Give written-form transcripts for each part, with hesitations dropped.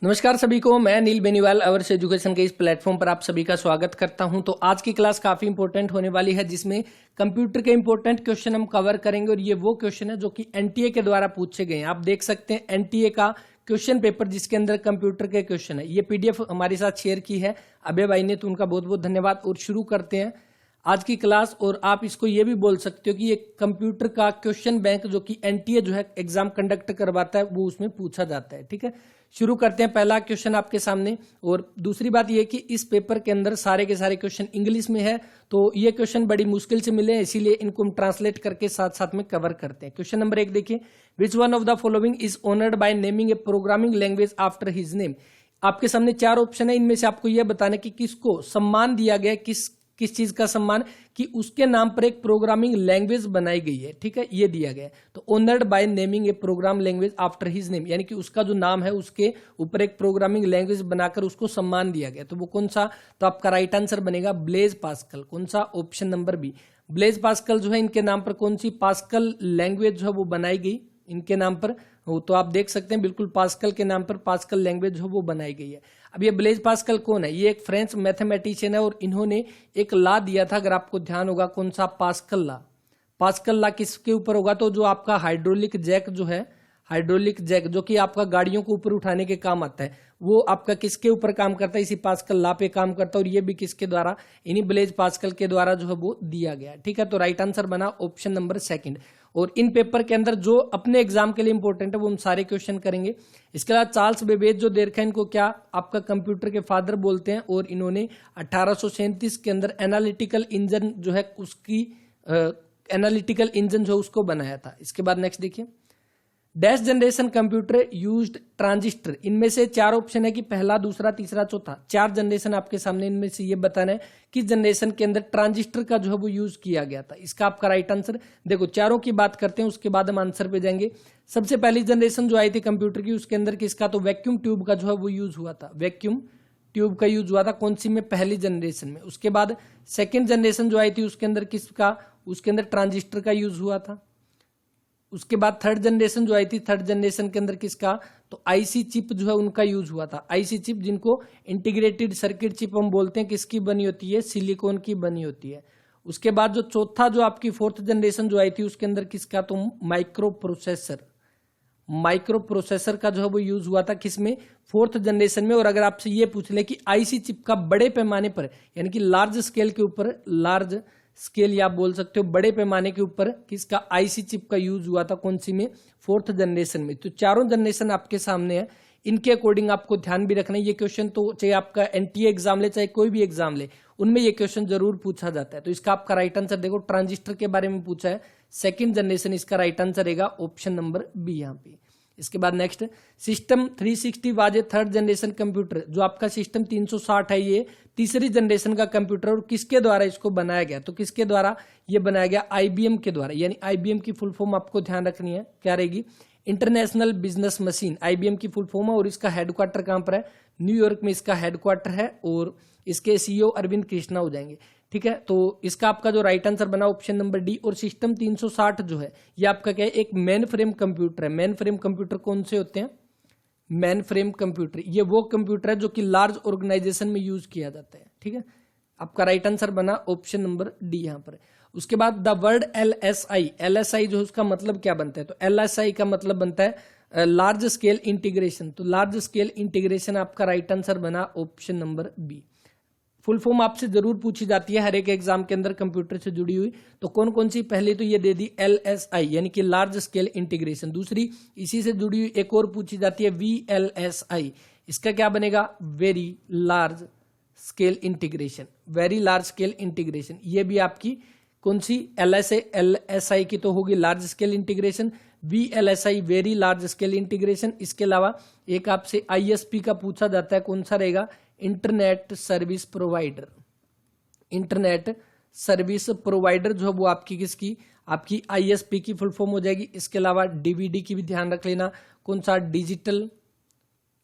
नमस्कार सभी को, मैं नील बेनीवाल अवर्स एजुकेशन के इस प्लेटफॉर्म पर आप सभी का स्वागत करता हूं। तो आज की क्लास काफी इंपॉर्टेंट होने वाली है, जिसमें कंप्यूटर के इंपॉर्टेंट क्वेश्चन हम कवर करेंगे। और ये वो क्वेश्चन है जो कि एनटीए के द्वारा पूछे गए हैं। आप देख सकते हैं एनटीए का क्वेश्चन पेपर जिसके अंदर कंप्यूटर के क्वेश्चन है। ये पीडीएफ हमारे साथ शेयर की है अभय भाई ने, तो उनका बहुत बहुत धन्यवाद। और शुरू करते हैं आज की क्लास। और आप इसको ये भी बोल सकते हो कि ये कंप्यूटर का क्वेश्चन बैंक जो कि एनटीए जो है एग्जाम कंडक्ट करवाता है, वो उसमें पूछा जाता है। ठीक है, शुरू करते हैं। पहला क्वेश्चन आपके सामने। और दूसरी बात यह कि इस पेपर के अंदर सारे के सारे क्वेश्चन इंग्लिश में है, तो ये क्वेश्चन बड़ी मुश्किल से मिले, इसीलिए इनको हम ट्रांसलेट करके साथ साथ में कवर करते हैं। क्वेश्चन नंबर 1 देखिए, विच one of the following is honoured bye naming A programming language after his name. आपके सामने 4 ऑप्शन है, इनमें से आपको यह बताना कि किसको सम्मान दिया गया, किस चीज का सम्मान, कि उसके नाम पर एक प्रोग्रामिंग लैंग्वेज बनाई गई है। ठीक है, ये दिया गया है। तो ऑनर्ड बाय नेमिंग ए programme language after his name, यानी कि उसका जो नाम है उसके ऊपर एक प्रोग्रामिंग लैंग्वेज बनाकर उसको सम्मान दिया गया। तो वो कौन सा? तो आपका राइट आंसर बनेगा ब्लेज पास्कल। कौन सा? Option number B, Blaise Pascal जो है इनके नाम पर कौन सी पास्कल लैंग्वेज जो है वो बनाई गई इनके नाम पर। तो आप देख सकते हैं बिल्कुल पास्कल के नाम पर पास्कल लैंग्वेज जो वो बनाई गई है। अब ये ब्लेज पास्कल कौन है? ये एक फ्रेंच मैथमेटिशियन है और इन्होंने एक लॉ दिया था, अगर आपको ध्यान होगा, कौन सा? Pascal law. पास्कल लॉ किसके ऊपर होगा? तो जो आपका हाइड्रोलिक जैक जो है, हाइड्रोलिक जैक जो कि आपका गाड़ियों को ऊपर उठाने के काम आता है, वो आपका किसके ऊपर काम करता है? इसी पास्कल लॉ पे काम करता है। और ये भी किसके द्वारा? इन्हीं ब्लेज पास्कल के द्वारा जो है वो दिया गया। ठीक है, तो राइट आंसर बना ऑप्शन नंबर 2। और इन पेपर के अंदर जो अपने एग्जाम के लिए इंपॉर्टेंट है वो हम सारे क्वेश्चन करेंगे। इसके अलावा चार्ल्स बेबेज जो दे रखा है, इनको क्या आपका कंप्यूटर के फादर बोलते हैं। और इन्होंने 1837 के अंदर एनालिटिकल इंजन जो है उसकी एनालिटिकल इंजन जो उसको बनाया था। इसके बाद नेक्स्ट देखिए, dash generation computer used transistor. इनमें से 4 ऑप्शन है कि पहला, दूसरा, तीसरा, चौथा। 4 जनरेशन आपके सामने, इनमें से ये बताना है कि जनरेशन के अंदर ट्रांजिस्टर का जो है वो यूज किया गया था। इसका आपका राइट आंसर देखो, चारों की बात करते हैं उसके बाद हम आंसर पे जाएंगे। सबसे पहली जनरेशन जो आई थी कंप्यूटर की, उसके अंदर किसका? तो वैक्यूम ट्यूब का जो है वो यूज हुआ था। वैक्यूम ट्यूब का यूज हुआ था कौन सी में? पहली जनरेशन में। उसके बाद सेकेंड जनरेशन जो आई थी उसके अंदर किसका? उसके अंदर ट्रांजिस्टर का यूज हुआ था। उसके बाद थर्ड जनरेशन जो आई थी, थर्ड जनरेशन के अंदर किसका? तो आईसी चिप जो है उनका यूज हुआ था। आईसी चिप जिनको इंटीग्रेटेड सर्किट चिप हम बोलते हैं, किसकी बनी होती है? सिलिकॉन की बनी होती है। उसके बाद जो चौथा जो आपकी फोर्थ जनरेशन जो आई थी उसके अंदर किसका? तो माइक्रो प्रोसेसर। माइक्रो प्रोसेसर का जो है वो यूज हुआ था किसमें? फोर्थ जनरेशन में। और अगर आपसे ये पूछ ले कि आईसी चिप का बड़े पैमाने पर, यानी कि लार्ज स्केल के ऊपर, लार्ज स्केल या आप बोल सकते हो बड़े पैमाने के ऊपर किसका? आईसी चिप का यूज हुआ था कौन सी में? फोर्थ जनरेशन में। तो चारों जनरेशन आपके सामने है, इनके अकॉर्डिंग आपको ध्यान भी रखना है। ये क्वेश्चन तो चाहे आपका एनटीए एग्जाम ले चाहे कोई भी एग्जाम ले, उनमें ये क्वेश्चन जरूर पूछा जाता है। तो इसका आपका राइट आंसर देखो, ट्रांजिस्टर के बारे में पूछा है, सेकेंड जनरेशन, इसका राइट आंसर रहेगा ऑप्शन नंबर बी यहाँ पे। इसके बाद next, system 360 was a third generation computer. जो आपका सिस्टम 360 है, ये तीसरी जनरेशन का कंप्यूटर। और किसके द्वारा इसको बनाया गया? तो किसके द्वारा ये बनाया गया? आईबीएम के द्वारा। यानी आईबीएम की फुल फॉर्म आपको ध्यान रखनी है, क्या रहेगी? इंटरनेशनल बिजनेस मशीन, आईबीएम की फुल फॉर्म है। और इसका हेडक्वार्टर कहां पर है? न्यूयॉर्क में इसका हेडक्वार्टर है। और इसके सीईओ अरविंद कृष्णा हो जाएंगे। ठीक है, तो इसका आपका जो राइट आंसर बना ऑप्शन नंबर डी। और सिस्टम 360 जो है ये आपका क्या है? एक मेन फ्रेम कंप्यूटर है। मेन फ्रेम कंप्यूटर कौन से होते हैं? मेन फ्रेम कंप्यूटर ये वो कंप्यूटर है जो कि लार्ज ऑर्गेनाइजेशन में यूज किया जाता है। ठीक है, आपका राइट आंसर बना ऑप्शन नंबर डी यहां पर। उसके बाद द वर्ड एलएसआई, एलएसआई जो है उसका मतलब क्या बनता है? तो एलएसआई का मतलब बनता है लार्ज स्केल इंटीग्रेशन। तो लार्ज स्केल इंटीग्रेशन आपका राइट आंसर बना option number B. Full form आपसे जरूर पूछी जाती है हर एक एग्जाम के अंदर कंप्यूटर से जुड़ी हुई। तो कौन कौन सी? पहली तो ये दे दी एलएसआई, यानी कि लार्ज स्केल इंटीग्रेशन। दूसरी इसी से जुड़ी हुई एक और पूछी जाती है वीएलएसआई, इसका क्या बनेगा? Very large scale integration. Very large scale integration ये भी आपकी कौन सी? एलएसआई की तो होगी large scale integration, VLSI very large scale integration. इसके अलावा एक आपसे आईएसपी का पूछा जाता है, कौन सा रहेगा? Internet service provider. Internet service provider जो है वो आपकी किसकी? आपकी आईएसपी की फुल फॉर्म हो जाएगी। इसके अलावा डीवीडी की भी ध्यान रख लेना, कौन सा?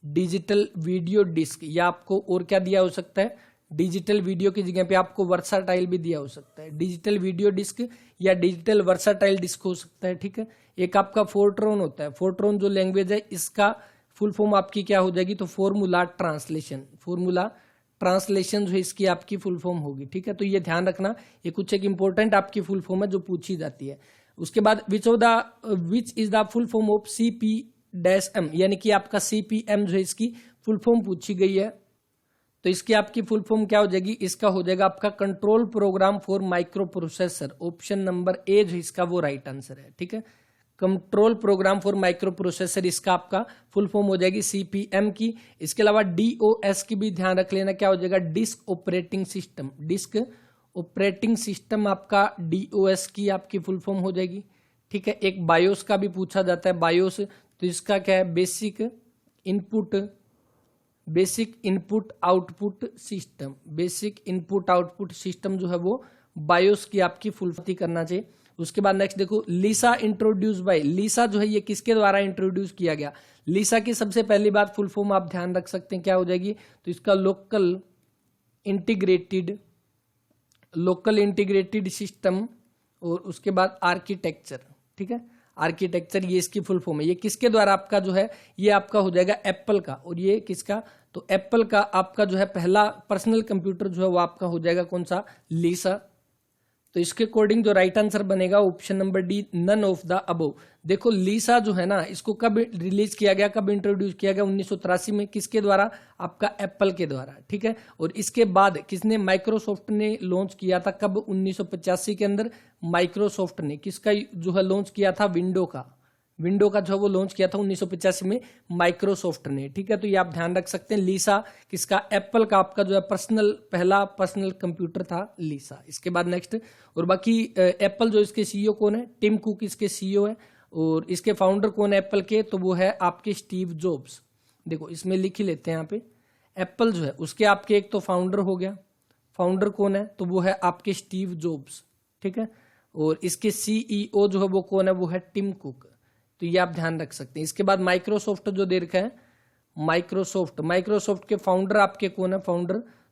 Digital video disc. या आपको और क्या दिया हो सकता है? डिजिटल वीडियो की जगह पे आपको वर्साटाइल भी दिया हो सकता है। डिजिटल वीडियो डिस्क या डिजिटल वर्साटाइल डिस्क हो सकता है। ठीक है, एक आपका फोर्ट्रॉन होता है। फोर्ट्रॉन जो लैंग्वेज है, इसका फुल फॉर्म आपकी क्या हो जाएगी, तो फॉर्मूला ट्रांसलेशन जो है इसकी आपकी फुल फॉर्म होगी। ठीक है, तो ये ध्यान रखना, ये कुछ एक इंपॉर्टेंट आपकी फुल फॉर्म है जो पूछी जाती है। उसके बाद विच is the full form of CP-M, यानी कि आपका CPM जो है इसकी फुल फॉर्म पूछी गई है। तो इसकी आपकी फुल फॉर्म क्या हो जाएगी, इसका हो जाएगा आपका control program for micro processor. Option number A जो इसका वो राइट आंसर है। ठीक है, control program for micro processor इसका आपका फुल फॉर्म हो जाएगी CPM की। इसके अलावा DOS की भी ध्यान रख लेना, क्या हो जाएगा, डिस्क ऑपरेटिंग सिस्टम आपका DOS की आपकी फुल फॉर्म हो जाएगी। ठीक है, एक बायोस का भी पूछा जाता है, बायोस, तो इसका क्या है, बेसिक इनपुट आउटपुट सिस्टम जो है वो बायोस की आपकी फुल फॉर्म करना चाहिए। उसके बाद नेक्स्ट देखो, लीसा इंट्रोड्यूस बाय, लीसा जो है ये किसके द्वारा इंट्रोड्यूस किया गया, लीसा की सबसे पहली बात फुल फॉर्म आप ध्यान रख सकते हैं क्या हो जाएगी, तो इसका लोकल इंटीग्रेटेड सिस्टम, और उसके बाद आर्किटेक्चर। ठीक है, आर्किटेक्चर ये इसकी फुल फॉर्म है। ये किसके द्वारा आपका जो है, ये आपका हो जाएगा एप्पल का, और ये किसका, तो एप्पल का आपका जो है पहला पर्सनल कंप्यूटर जो है वो आपका हो जाएगा कौन सा, लीसा। तो इसके अकॉर्डिंग जो राइट आंसर बनेगा option number D, none of the above. देखो लीसा जो है ना, इसको कब रिलीज किया गया, कब इंट्रोड्यूस किया गया, 1983 में, किसके द्वारा, आपका एप्पल के द्वारा। ठीक है, और इसके बाद किसने, माइक्रोसॉफ्ट ने लॉन्च किया था, कब, 1985 के अंदर माइक्रोसॉफ्ट ने किसका जो है लॉन्च किया था, विंडो का जो है वो लॉन्च किया था 1985 में माइक्रोसॉफ्ट ने। ठीक है, तो ये आप ध्यान रख सकते हैं, लीसा किसका, एप्पल का आपका जो है पहला पर्सनल कंप्यूटर था लीसा। इसके बाद नेक्स्ट, और बाकी एप्पल जो इसके सीईओ कौन है, टिम कुक इसके सीईओ है, और इसके फाउंडर कौन है एप्पल के, तो वो है आपके स्टीव जॉब्स। देखो इसमें लिख ही लेते हैं यहाँ पे, एप्पल जो है उसके आपके एक तो फाउंडर हो गया, फाउंडर कौन है, तो वो है आपके स्टीव जॉब्स। ठीक है, और इसके सीईओ जो है वो कौन है, वो है टिम कुक। तो ये आप ध्यान रख सकते हैं। इसके बाद माइक्रोसॉफ्ट जो दे रखा है, माइक्रोसॉफ्ट के फाउंडर आपके कौन है,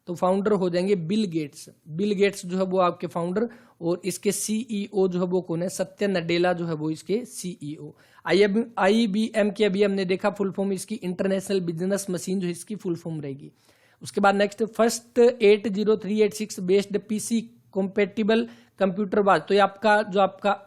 तो फाउंडर हो जाएंगे बिल गेट्स जो है वो आपके फाउंडर, और इसके सीईओ जो है वो कौन है, सत्या नडेला जो है वो इसके सीईओ। IBM की अभी हमने देखा फुल फॉर्म इसकी इंटरनेशनल बिजनेस मशीन जो इसकी फुल फॉर्म रहेगी। उसके बाद next, first 80386 based PC compatible computer was, तो ये आपका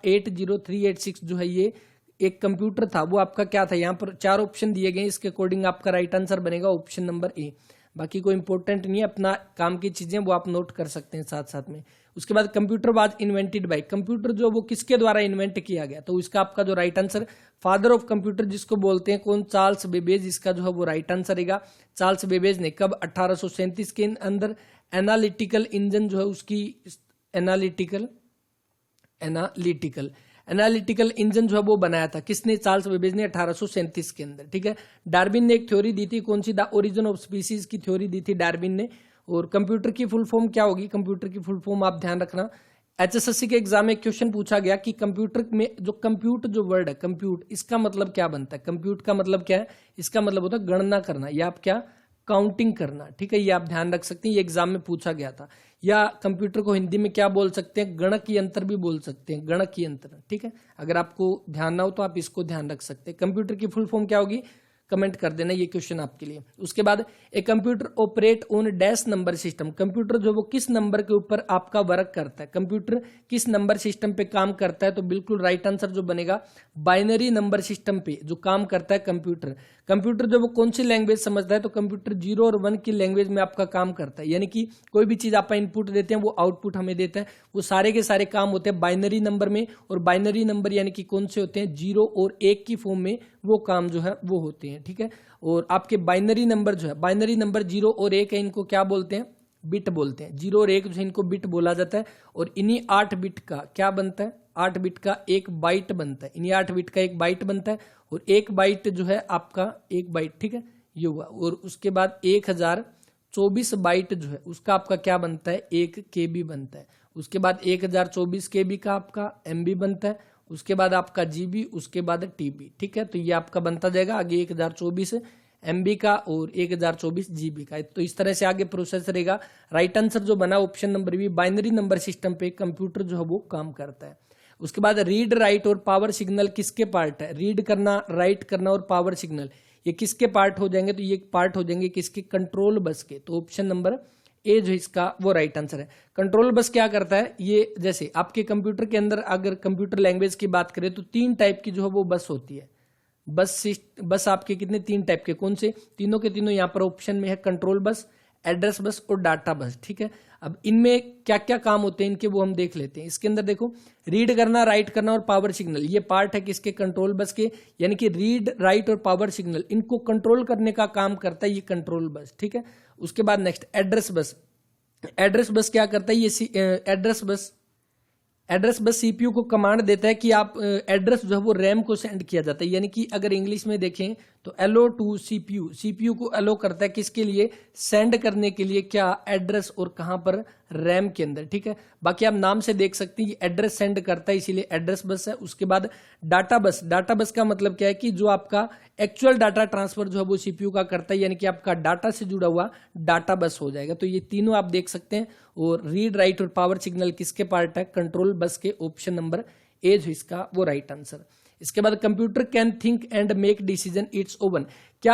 80386 जो है ये एक कंप्यूटर था, वो आपका क्या था, यहाँ पर 4 ऑप्शन दिए गए, इसके अकॉर्डिंग आपका राइट आंसर बनेगा ऑप्शन नंबर ए। बाकी कोई इंपॉर्टेंट नहीं है, अपना काम की चीजें वो आप नोट कर सकते हैं साथ साथ में। उसके बाद computer was invented by, computer जो वो किसके द्वारा इन्वेंट किया गया, तो इसका आपका जो right answer, father of computer जिसको बोलते हैं कौन, चार्ल्स बेबेज, इसका जो है वो राइट आंसर रहेगा। चार्ल्स बेबेज ने कब, 1837 के अंदर एनालिटिकल इंजन जो है उसकी, एनालिटिकल इंजन जो है वो बनाया था, किसने, चार्ल्स बेबेज ने 1837 के अंदर। ठीक है, डार्विन ने एक थ्योरी दी थी, कौन सी, द ओरिजिन ऑफ स्पीसीज की थ्योरी दी थी डार्विन ने। और कंप्यूटर की फुल फॉर्म क्या होगी, कंप्यूटर की फुल फॉर्म आप ध्यान रखना, HSSC के एग्जाम में क्वेश्चन पूछा गया कि कंप्यूटर में जो वर्ड है कंप्यूट, इसका मतलब क्या बनता है, कंप्यूट का मतलब क्या है, इसका मतलब होता है गणना करना, या आप क्या, काउंटिंग करना। ठीक है, ये आप ध्यान रख सकते हैं, ये एग्जाम में पूछा गया था। या कंप्यूटर को हिंदी में क्या बोल सकते हैं, गणक यंत्र भी बोल सकते हैं, गणक यंत्र। ठीक है, अगर आपको ध्यान ना हो तो आप इसको ध्यान रख सकते हैं। कंप्यूटर की फुल फॉर्म क्या होगी, कमेंट कर देना, ये क्वेश्चन आपके लिए। उसके बाद, a computer operate on dash number system, computer जो वो किस नंबर के ऊपर आपका वर्क करता है, कंप्यूटर किस नंबर सिस्टम पे काम करता है, तो बिल्कुल राइट आंसर जो बनेगा, बाइनरी नंबर सिस्टम पे जो काम करता है कंप्यूटर जो वो कौन सी लैंग्वेज समझता है, तो कंप्यूटर 0 और 1 की लैंग्वेज में आपका काम करता है। यानी कि कोई भी चीज आप इनपुट देते हैं वो आउटपुट हमें देता है, वो सारे के सारे काम होते हैं बाइनरी नंबर में, और बाइनरी नंबर यानी कि कौन से होते हैं, 0 और 1 की फॉर्म में वो काम जो है वो होते हैं। ठीक है, और आपके बाइनरी नंबर जो है, बाइनरी नंबर 0 और 1 है, इनको क्या बोलते हैं, बिट बोलते हैं। 0 और 1 जो है इनको बिट बोला जाता है, और इन्हीं 8 बिट का क्या बनता है, 8 बिट का एक बाइट बनता है, इन्हीं 8 बिट का एक बाइट बनता है, और एक बाइट जो है आपका एक बाइट। ठीक है, ये हुआ। और उसके बाद 1024 बाइट जो है उसका आपका क्या बनता है, 1 KB बनता है। उसके बाद 1024 KB का आपका MB बनता है, उसके बाद आपका GB, उसके बाद TB। ठीक है, तो ये आपका बनता जाएगा आगे 1024 MB का और 1024 GB का। तो इस तरह से आगे प्रोसेस रहेगा। राइट आंसर जो बना option number B, binary number system पे कंप्यूटर जो है वो काम करता है। उसके बाद रीड, राइट और पावर सिग्नल किसके पार्ट है, रीड करना, राइट करना और पावर सिग्नल, ये किसके पार्ट हो जाएंगे, तो ये पार्ट हो जाएंगे किसके, कंट्रोल बस के। तो ऑप्शन नंबर ए जो इसका वो राइट आंसर है। कंट्रोल बस क्या करता है, ये जैसे आपके कंप्यूटर के अंदर अगर कंप्यूटर लैंग्वेज की बात करें तो 3 टाइप की जो है वो बस होती है। बस आपके कितने, 3 टाइप के, कौन से, तीनों के तीनों यहाँ पर ऑप्शन में है, कंट्रोल बस, एड्रेस बस और डाटा बस, ठीक है। अब इनमें क्या क्या काम होते हैं इनके वो हम देख लेते हैं। इसके अंदर देखो, रीड करना, राइट करना और पावर सिग्नल, ये पार्ट है किसके, कंट्रोल बस के, यानी कि रीड, राइट और पावर सिग्नल इनको कंट्रोल करने का काम करता है ये कंट्रोल बस, ठीक है। उसके बाद next address bus. Address bus क्या करता है, ये एड्रेस बस सीपीयू को कमांड देता है कि आप एड्रेस जो है वो रैम को सेंड किया जाता है, यानी कि अगर इंग्लिश में देखें तो एलो टू सीपीयू, सीपीयू को एलो करता है किसके लिए, सेंड करने के लिए, क्या, एड्रेस, और कहां पर, रैम के अंदर, ठीक है। बाकी आप नाम से देख सकते हैं ये एड्रेस सेंड करता है, इसीलिए एड्रेस बस है। उसके बाद डाटा बस। डाटा बस का मतलब क्या है कि जो आपका एक्चुअल डाटा ट्रांसफर जो है वो सीपीयू का करता है, यानी कि आपका डाटा से जुड़ा हुआ डाटा बस हो जाएगा। तो ये तीनों आप देख सकते हैं। और रीड, राइट और पावर सिग्नल किसके पार्ट है, कंट्रोल बस के। ऑप्शन नंबर ए जो इसका वो राइट आंसर। इसके बाद computer can think and make decision it's oven. क्या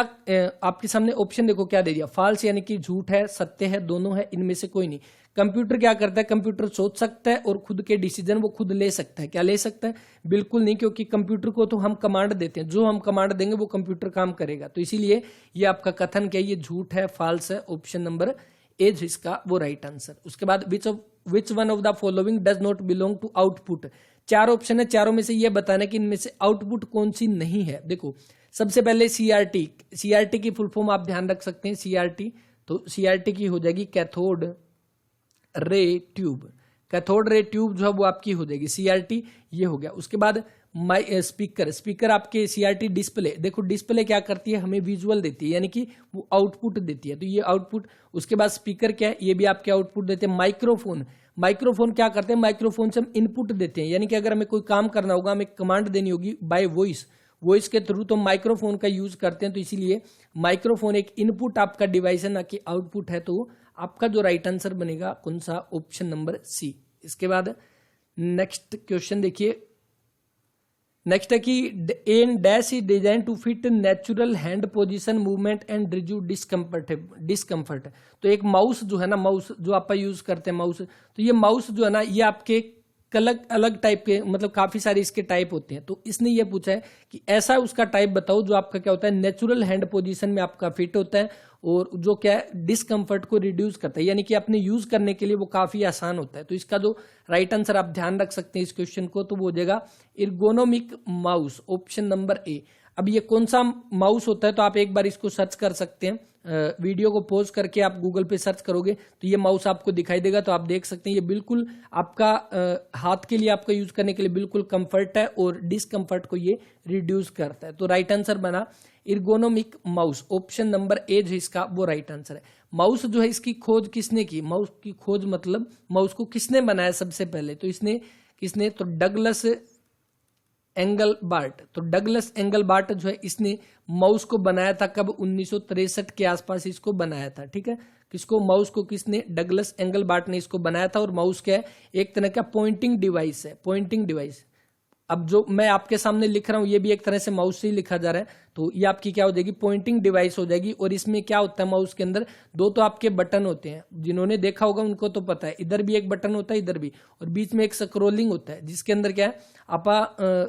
आपके सामने ऑप्शन देखो क्या दे दिया, फॉल्स यानी कि झूठ है, सत्य है, दोनों है, इनमें से कोई नहीं। कंप्यूटर क्या करता है, कंप्यूटर सोच सकता है और खुद के डिसीजन वो खुद ले सकता है। क्या ले सकता है, बिल्कुल नहीं, क्योंकि कंप्यूटर को तो हम कमांड देते हैं, जो हम कमांड देंगे वो कंप्यूटर काम करेगा। तो इसीलिए ये आपका कथन क्या है, ये झूठ है, फॉल्स है। ऑप्शन नंबर ए जो इसका वो राइट आंसर। उसके बाद which one of the following does not belong to output. 4 option है, चारों में से ये बताना कि इनमें से आउटपुट कौन सी नहीं है। देखो सबसे पहले सीआरटी, सीआरटी की फुल फॉर्म आप ध्यान रख सकते हैं, सीआरटी, तो सीआरटी की हो जाएगी cathode ray tube. Cathode ray tube जो है वो आपकी हो जाएगी सीआरटी, ये हो गया। उसके बाद स्पीकर आपके सीआरटी डिस्प्ले। देखो डिस्प्ले क्या करती है, हमें विजुअल देती है, यानी कि वो आउटपुट देती है, तो ये आउटपुट। उसके बाद स्पीकर क्या है, ये भी आपके आउटपुट देते हैं। माइक्रोफोन क्या करते हैं, माइक्रोफोन से हम इनपुट देते हैं, यानी कि अगर हमें कोई काम करना होगा, हमें कमांड देनी होगी बाय वॉइस के थ्रू, तो माइक्रोफोन का यूज करते हैं। तो इसीलिए माइक्रोफोन एक इनपुट आपका डिवाइस है, ना कि आउटपुट है। तो आपका जो राइट आंसर बनेगा कौन सा, ऑप्शन नंबर सी। इसके बाद नेक्स्ट क्वेश्चन देखिए, नेक्स्ट है कि an dash is design to fit natural hand position, movement and reduce discomfort. तो एक माउस जो है ना, माउस जो आप यूज करते हैं माउस, तो ये माउस जो है ना, ये आपके अलग अलग टाइप के, मतलब काफी सारे इसके टाइप होते हैं। तो इसने ये पूछा है कि ऐसा उसका टाइप बताओ जो आपका क्या होता है, नेचुरल हैंड पोजीशन में आपका फिट होता है और जो क्या है डिस्कम्फर्ट को रिड्यूस करता है, यानी कि अपने यूज करने के लिए वो काफी आसान होता है। तो इसका जो राइट आंसर आप ध्यान रख सकते हैं इस क्वेश्चन को, तो वो हो जाएगा एर्गोनोमिक माउस, ऑप्शन नंबर ए। अब ये कौन सा माउस होता है, तो आप एक बार इसको सर्च कर सकते हैं, वीडियो को पॉज करके आप गूगल पे सर्च करोगे तो ये माउस आपको दिखाई देगा। तो आप देख सकते हैं ये बिल्कुल आपका हाथ के लिए, आपका यूज करने के लिए बिल्कुल कंफर्ट है और डिस्कम्फर्ट को ये रिड्यूस करता है। तो राइट आंसर बना ergonomic mouse, option number A जो इसका वो राइट आंसर है। माउस जो है इसकी खोज किसने की, माउस की खोज मतलब माउस को किसने बनाया सबसे पहले, तो किसने, तो डगलस एंगलबार्ट। तो डगलस एंगलबार्ट जो है इसने माउस को बनाया था कब, 1963 के आसपास इसको बनाया था, ठीक है। किसको, माउस को किसने, डगलस एंगलबार्ट ने इसको बनाया था। और माउस क्या है, एक तरह का पॉइंटिंग डिवाइस है, पॉइंटिंग डिवाइस। अब जो मैं आपके सामने लिख रहा हूं ये भी एक तरह से माउस से ही लिखा जा रहा है, तो ये आपकी क्या हो जाएगी, पॉइंटिंग डिवाइस हो जाएगी। और इसमें क्या होता है, माउस के अंदर 2 तो आपके बटन होते हैं, जिन्होंने देखा होगा उनको तो पता है, इधर भी एक बटन होता है, इधर भी, और बीच में एक स्क्रोलिंग होता है, जिसके अंदर क्या है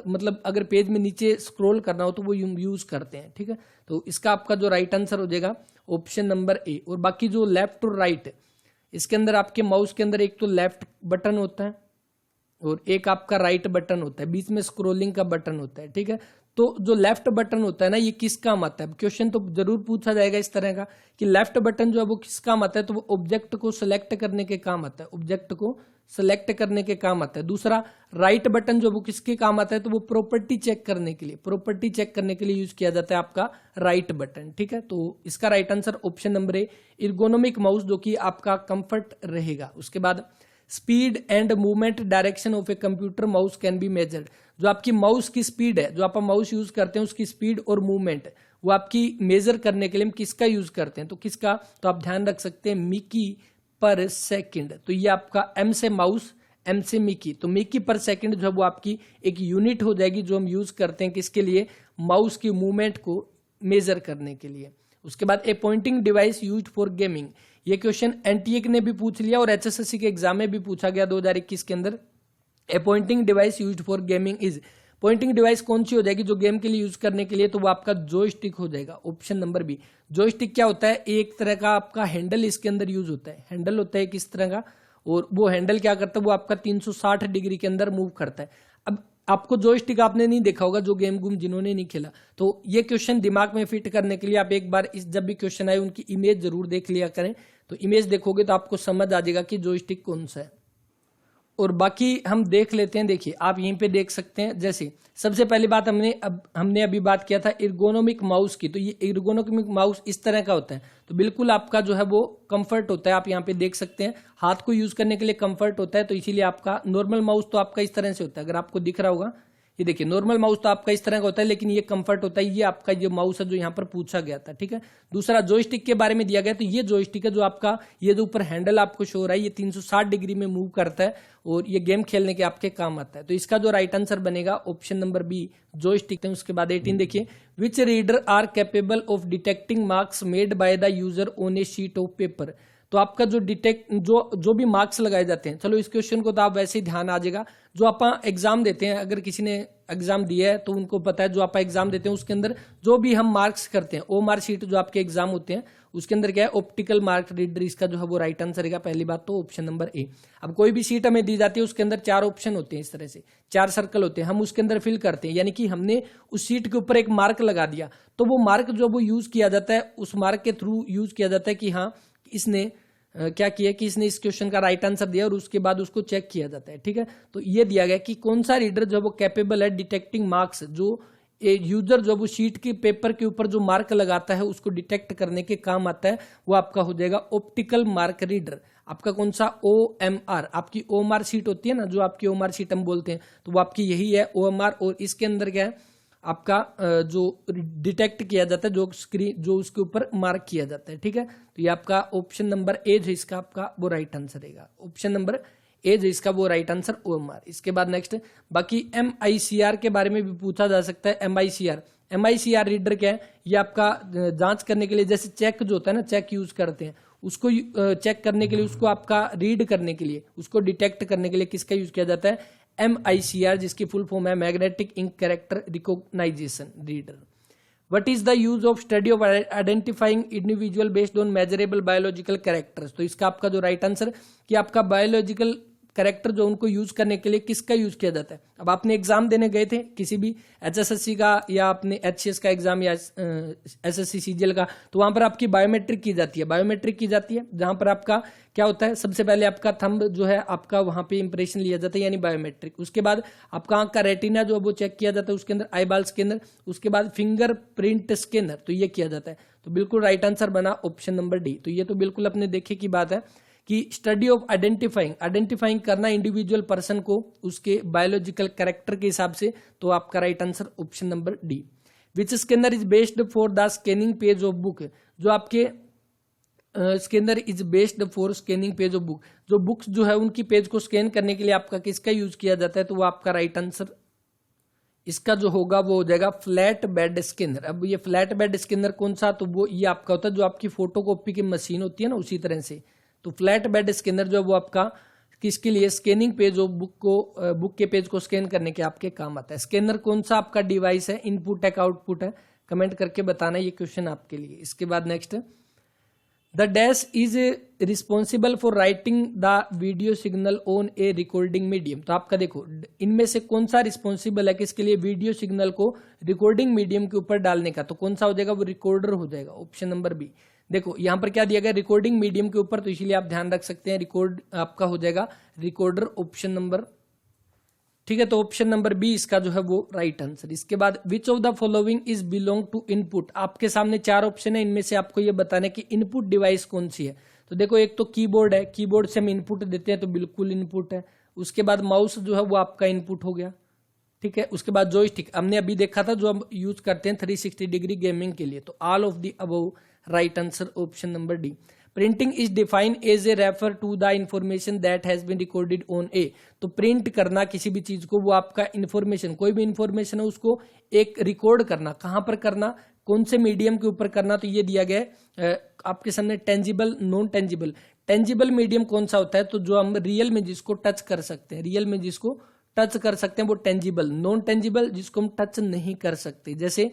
मतलब अगर पेज में नीचे स्क्रोल करना हो तो वो यूज करते हैं, ठीक है। तो इसका आपका जो राइट आंसर हो जाएगा ऑप्शन नंबर ए। और बाकी जो लेफ्ट और राइट, इसके अंदर आपके माउस के अंदर एक तो लेफ्ट बटन होता है और एक आपका राइट बटन होता है, बीच में स्क्रोलिंग का बटन होता है, ठीक है। तो जो लेफ्ट बटन होता है ना, ये किस काम आता है, क्वेश्चन तो जरूर पूछा जाएगा इस तरह का कि लेफ्ट बटन जो है वो किस काम आता है, तो वो ऑब्जेक्ट को सिलेक्ट करने के काम आता है, ऑब्जेक्ट को सिलेक्ट करने के काम आता है। दूसरा राइट बटन जो वो किसके काम आता है, तो वो प्रॉपर्टी चेक करने के लिए, प्रॉपर्टी चेक करने के लिए यूज किया जाता है आपका राइट बटन, ठीक है। तो इसका राइट आंसर ऑप्शन नंबर ए, एर्गोनोमिक माउस, जो कि आपका कंफर्ट रहेगा। उसके बाद speed and movement direction of a computer mouse can be measured. जो आपकी माउस की स्पीड है, जो आप माउस यूज करते हैं उसकी स्पीड और मूवमेंट, वो आपकी मेजर करने के लिए हम किसका यूज करते हैं, तो किसका, तो आप ध्यान रख सकते हैं मिकी पर सेकंड। तो ये आपका एम से माउस, एम से मिकी, तो मिकी पर सेकंड जो है वो आपकी एक यूनिट हो जाएगी जो हम यूज करते हैं किसके लिए, माउस की मूवमेंट को मेजर करने के लिए। उसके बाद ए pointing device used for gaming, ये क्वेश्चन एनटीए ने भी पूछ लिया और एचएसएससी के एग्जाम में भी पूछा गया 2021 के अंदर। ए pointing device used for gaming is, pointing device कौन सी हो जाएगी जो गेम के लिए यूज करने के लिए, तो वो आपका जॉयस्टिक हो जाएगा, ऑप्शन नंबर बी। जॉयस्टिक क्या होता है, एक तरह का आपका हैंडल इसके अंदर यूज होता है, हैंडल होता है किस तरह का, और वो हैंडल क्या करता है, वो आपका 360 डिग्री के अंदर मूव करता है। अब आपको जॉयस्टिक आपने नहीं देखा होगा, जो गेम गुम जिन्होंने नहीं खेला, तो ये क्वेश्चन दिमाग में फिट करने के लिए आप एक बार इस जब भी क्वेश्चन आए उनकी इमेज जरूर देख लिया करें। तो इमेज देखोगे तो आपको समझ आ जाएगा कि जॉयस्टिक कौन सा है। और बाकी हम देख लेते हैं, देखिए आप यहीं पे देख सकते हैं। जैसे सबसे पहली बात हमने अभी बात किया था एर्गोनोमिक माउस की, तो ये एर्गोनोमिक माउस इस तरह का होता है, तो बिल्कुल आपका जो है वो कंफर्ट होता है। आप यहाँ पे देख सकते हैं हाथ को यूज करने के लिए कंफर्ट होता है, तो इसीलिए आपका नॉर्मल माउस तो आपका इस तरह से होता है, अगर आपको दिख रहा होगा ये देखिए नॉर्मल माउस तो आपका इस तरह का होता है, लेकिन ये कंफर्ट होता है, ये आपका ये माउस है जो यहाँ पर पूछा गया था, ठीक है। दूसरा जॉयस्टिक के बारे में दिया गया, तो ये जॉयस्टिक है जो आपका ये जो ऊपर हैंडल आपको शो हो रहा है, ये 360 डिग्री में मूव करता है और ये गेम खेलने के आपके काम आता है। तो इसका जो राइट आंसर बनेगा ऑप्शन नंबर बी, जॉयस्टिक। उसके बाद 18 देखिए, which reader are capable of detecting marks made by the user on a sheet of paper. तो आपका जो जो भी मार्क्स लगाए जाते हैं, चलो इस क्वेश्चन को तो आप वैसे ही ध्यान आ जाएगा, जो आप एग्जाम देते हैं, अगर किसी ने एग्जाम दिया है तो उनको पता है, जो आप एग्जाम देते हैं उसके अंदर जो भी हम मार्क्स करते हैं, ओ मार्क शीट जो आपके एग्जाम होते हैं उसके अंदर क्या है, ऑप्टिकल मार्क रीडर, इसका जो है वो राइट आंसर है पहली बात तो ऑप्शन नंबर ए। अब कोई भी शीट हमें दी जाती है उसके अंदर 4 ऑप्शन होते हैं, इस तरह से 4 सर्कल होते हैं, हम उसके अंदर फिल करते हैं, यानी कि हमने उस शीट के ऊपर एक मार्क लगा दिया, तो वो मार्क जो वो यूज किया जाता है, उस मार्क के थ्रू यूज किया जाता है कि हाँ इसने क्या किया कि इसने इस क्वेश्चन का राइट आंसर दिया, और उसके बाद उसको चेक किया जाता है, ठीक है। तो ये दिया गया कि कौन सा रीडर जो वो कैपेबल है डिटेक्टिंग मार्क्स, जो यूजर जो वो शीट के पेपर के ऊपर जो मार्क लगाता है उसको डिटेक्ट करने के काम आता है, वो आपका हो जाएगा ऑप्टिकल मार्क रीडर। आपका कौन सा, OMR, आपकी OMR शीट होती है ना, जो आपकी OMR शीट हम बोलते हैं, तो वो आपकी यही है OMR। और इसके अंदर क्या है आपका जो डिटेक्ट किया जाता है, जो स्क्रीन जो उसके ऊपर मार्क किया जाता है, ठीक है। तो ये आपका ऑप्शन नंबर ए जो इसका आपका वो राइट आंसर रहेगा, ऑप्शन नंबर ए जो इसका वो राइट आंसर OMR। इसके बाद नेक्स्ट, बाकी MICR के बारे में भी पूछा जा सकता है। MICR रीडर क्या है, ये आपका जांच करने के लिए, जैसे चेक जो होता है ना, चेक यूज करते हैं, उसको चेक करने के लिए, उसको आपका रीड करने के लिए, उसको डिटेक्ट करने के लिए किसका यूज किया जाता है, MICR, जिसकी फुल फॉर्म है magnetic ink character recognition reader. What is the use of study of identifying individual based on measurable biological characters? तो इसका आपका जो राइट आंसर कि आपका बायोलॉजिकल कैरेक्टर जो उनको यूज करने के लिए किसका यूज किया जाता है। अब आपने एग्जाम देने गए थे किसी भी HSSC का या आपने HCS का एग्जाम या SSC CGL का, तो वहां पर आपकी बायोमेट्रिक की जाती है, बायोमेट्रिक की जाती है, जहां पर आपका क्या होता है, सबसे पहले आपका थंब जो है आपका वहां पे इंप्रेशन लिया जाता है, यानी बायोमेट्रिक। उसके बाद आपका आंख का रेटिना जो वो चेक किया जाता है उसके अंदर, आईबॉल स्कैनर, उसके बाद फिंगर प्रिंट स्कैनर, तो ये किया जाता है। तो बिल्कुल राइट आंसर बना ऑप्शन नंबर डी। तो ये तो बिल्कुल अपने देखे की बात है कि स्टडी ऑफ आइडेंटिफाइंग करना इंडिविजुअल पर्सन को उसके बायोलॉजिकल कैरेक्टर के हिसाब से, तो आपका right answer option number D. Which scanner is based for the scanning page of book, जो आपके scanner is based for scanning page of book, जो बुक्स जो है उनकी पेज को स्कैन करने के लिए आपका किसका यूज किया जाता है, तो वो आपका राइट आंसर इसका जो होगा वो हो जाएगा फ्लैट बेड स्कैनर। अब ये फ्लैट बेड स्कैनर कौन सा, तो वो ये आपका होता है जो आपकी फोटोकॉपी की मशीन होती है ना, उसी तरह से। तो फ्लैट बेड स्कैनर जो है वो आपका किसके लिए, स्कैनिंग पेज ऑफ बुक के पेज को स्कैन करने के आपके काम आता है। स्कैनर कौन सा आपका डिवाइस है, इनपुट है का आउटपुट है, कमेंट करके बताना, ये क्वेश्चन आपके लिए। इसके बाद next, the dash is responsible for writing the video signal on A recording medium. तो आपका देखो इनमें से कौन सा रिस्पॉन्सिबल है किसके लिए, वीडियो सिग्नल को रिकॉर्डिंग मीडियम के ऊपर डालने का, तो कौन सा हो जाएगा, वो रिकॉर्डर हो जाएगा, ऑप्शन नंबर बी। देखो यहां पर क्या दिया गया, रिकॉर्डिंग मीडियम के ऊपर, तो इसीलिए आप ध्यान रख सकते हैं रिकॉर्ड आपका हो जाएगा रिकॉर्डर, ऑप्शन नंबर, ठीक है। तो ऑप्शन नंबर बी इसका जो है वो राइट आंसर। इसके बाद which of the following is belong to input, आपके सामने 4 ऑप्शन है, इनमें से आपको ये बताना है कि इनपुट डिवाइस कौन सी है। तो देखो एक तो कीबोर्ड है, कीबोर्ड से हम इनपुट देते हैं तो बिल्कुल इनपुट है। उसके बाद माउस जो है वो आपका इनपुट हो गया, ठीक है। उसके बाद जॉयस्टिक हमने अभी देखा था जो हम यूज करते हैं 360 डिग्री गेमिंग के लिए, तो all of the above, right answer option number D. Printing is defined as a refer to the information that has been recorded on a. तो प्रिंट करना किसी भी चीज को, वो आपका इंफॉर्मेशन, कोई भी इंफॉर्मेशन है उसको एक रिकॉर्ड करना, कहां पर करना, कौन से मीडियम के ऊपर करना, तो ये दिया गया है आपके सामने tangible, non tangible. Tangible medium कौन सा होता है, तो जो हम रियल में जिसको टच कर सकते हैं, रियल में जिसको टच कर सकते हैं वो टेंजिबल। नॉन टेंजिबल जिसको हम टच नहीं कर सकते, जैसे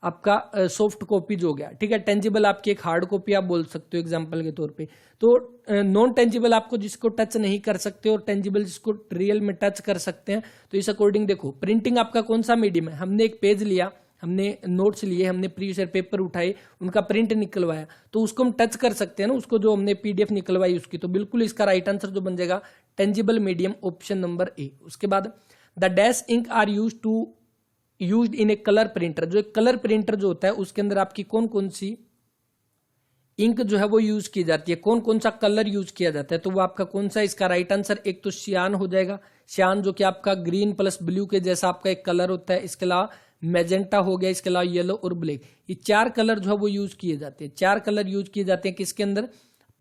आपका सॉफ्ट कॉपीज हो गया, ठीक है। टेंजिबल आपकी एक हार्ड कॉपी आप बोल सकते हो एग्जांपल के तौर पे। तो नॉन टेंजिबल आपको जिसको टच नहीं कर सकते और टेंजिबल जिसको रियल में टच कर सकते हैं। तो इस अकॉर्डिंग देखो, प्रिंटिंग आपका कौन सा मीडियम है, हमने एक पेज लिया, हमने नोट्स लिए, हमने प्रीवियस ईयर पेपर उठाए, उनका प्रिंट निकलवाया, तो उसको हम टच कर सकते हैं ना, उसको जो हमने पीडीएफ निकलवाई उसकी। तो बिल्कुल इसका राइट आंसर जो बन जाएगा tangible medium, option number A. उसके बाद the dash ink are used in a colour printer. जो एक कलर प्रिंटर जो होता है उसके अंदर आपकी कौन कौन सी इंक जो है वो यूज की जाती है, कौन कौन सा कलर यूज किया जाता है, तो वो आपका कौन सा, इसका राइट आंसर एक तो सियान हो जाएगा। सियान जो कि आपका ग्रीन प्लस ब्लू के जैसा आपका एक कलर होता है। इसके अलावा मैजेंटा हो गया, इसके अलावा येलो और ब्लैक। ये 4 कलर जो है वो यूज किए जाते हैं। 4 कलर यूज किए जाते हैं किसके अंदर,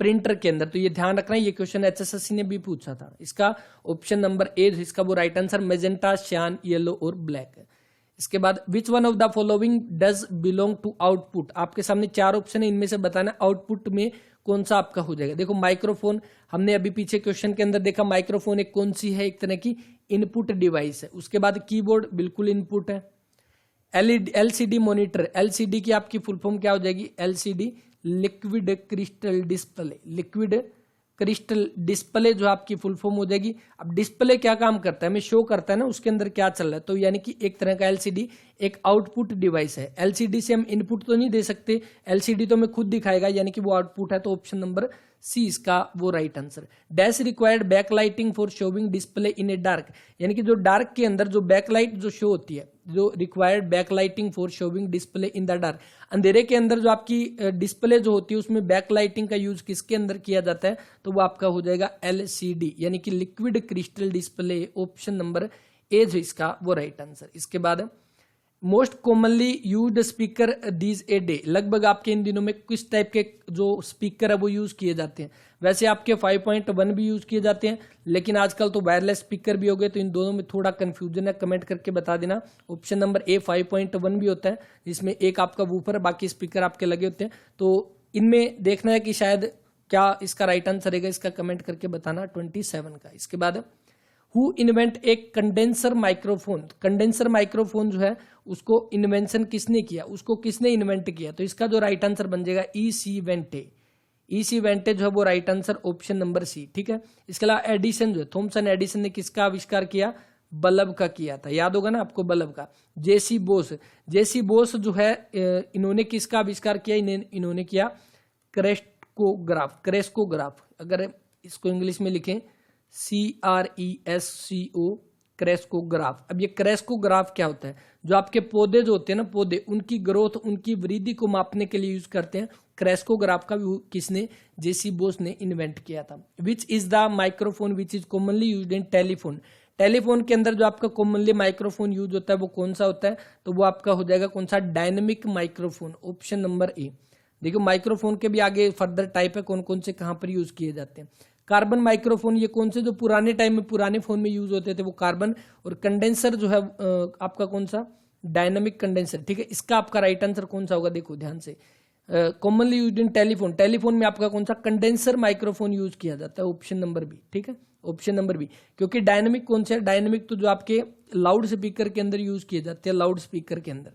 प्रिंटर के अंदर। तो ये ध्यान रखना, ये क्वेश्चन एचएसएससी ने भी पूछा था। इसका ऑप्शन नंबर ए, इसका वो right answer magenta, cyan, yellow और ब्लैक है। इसके बाद which one of the following does belong to output. आपके सामने 4 ऑप्शन है, इनमें से बताना आउटपुट में कौन सा आपका हो जाएगा। देखो माइक्रोफोन, हमने अभी पीछे क्वेश्चन के अंदर देखा, माइक्रोफोन एक कौन सी है, एक तरह की इनपुट डिवाइस है। उसके बाद कीबोर्ड बिल्कुल इनपुट है। एलसीडी मॉनिटर, एलसीडी की आपकी फुल फॉर्म क्या हो जाएगी, LCD liquid crystal display. Liquid crystal display जो आपकी फुल फॉर्म हो जाएगी। अब डिस्प्ले क्या काम करता है, हमें शो करता है ना उसके अंदर क्या चल रहा है, तो यानी कि एक तरह का एलसीडी एक आउटपुट डिवाइस है। एलसीडी से हम इनपुट तो नहीं दे सकते, एलसीडी तो हमें खुद दिखाएगा, यानी कि वो आउटपुट है। तो ऑप्शन नंबर सी इसका वो right answer. Dash required backlighting for showing display in a dark, यानी कि जो डार्क के अंदर जो बैकलाइट जो शो होती है, जो required backlighting for showing display in the dark, अंधेरे के अंदर जो आपकी डिस्प्ले जो होती है उसमें बैकलाइटिंग का यूज किसके अंदर किया जाता है, तो वो आपका हो जाएगा एलसीडी, यानी कि liquid crystal display. Option number A जो इसका वो राइट आंसर। इसके बाद most commonly used speaker these a day, लगभग आपके इन दिनों में किस टाइप के जो स्पीकर है वो यूज किए जाते हैं। वैसे आपके 5.1 भी यूज किए जाते हैं, लेकिन आजकल तो वायरलेस स्पीकर भी हो गए, तो इन दोनों में थोड़ा कंफ्यूजन है, कमेंट करके बता देना। ऑप्शन नंबर ए 5.1 भी होता है, जिसमें एक आपका वूफर बाकी स्पीकर आपके लगे होते हैं। तो इनमें देखना है कि शायद क्या इसका राइट आंसर रहेगा, इसका कमेंट करके बताना 27 का। इसके बाद हु इन्वेंट एक कंडेंसर माइक्रोफोन, कंडेंसर माइक्रोफोन जो है उसको इन्वेंशन किसने किया, उसको किसने इन्वेंट किया, तो इसका जो राइट आंसर बन जाएगा ई.सी. वेंटे। ई.सी. वेंटे जो है वो right answer, option number C, ठीक है। इसके अलावा एडिसन जो है, थॉमसन एडिसन ने किसका आविष्कार किया, बल्ब का किया था, याद होगा ना आपको बल्ब का। जेसी बोस, जेसी बोस जो है इन्होंने किसका आविष्कार किया, इन्होंने किया क्रेस्कोग्राफ, क्रेस्कोग्राफ, अगर इसको इंग्लिश में लिखें CRESCO, क्रेस्कोग्राफ। अब ये क्रेस्कोग्राफ क्या होता है, जो आपके पौधे जो होते हैं ना, पौधे उनकी ग्रोथ, उनकी वृद्धि को मापने के लिए यूज करते हैं। क्रेस्कोग्राफ का किसने, जेसी बोस ने इन्वेंट किया था। विच is the microphone which is commonly used in telephone, telephone के अंदर जो आपका कॉमनली माइक्रोफोन यूज होता है वो कौन सा होता है, तो वो आपका हो जाएगा कौन सा, डायनेमिक माइक्रोफोन। ऑप्शन नंबर ए। देखो माइक्रोफोन के भी आगे फर्दर टाइप है, कौन कौन से कहां पर यूज किए जाते हैं। कार्बन माइक्रोफोन, ये कौन से जो पुराने टाइम में पुराने फोन में यूज होते थे वो कार्बन। और कंडेंसर जो है आपका कौन सा, डायनामिक कंडेंसर, ठीक है। इसका आपका राइट आंसर कौन सा होगा, देखो ध्यान से, commonly used in telephone, telephone में आपका कौन सा, कंडेंसर माइक्रोफोन यूज किया जाता है, ऑप्शन नंबर बी, ठीक है, ऑप्शन नंबर बी। क्योंकि डायनामिक कौन सा है, डायनामिक तो जो आपके लाउड स्पीकर के अंदर यूज किए जाते हैं, लाउड स्पीकर के अंदर,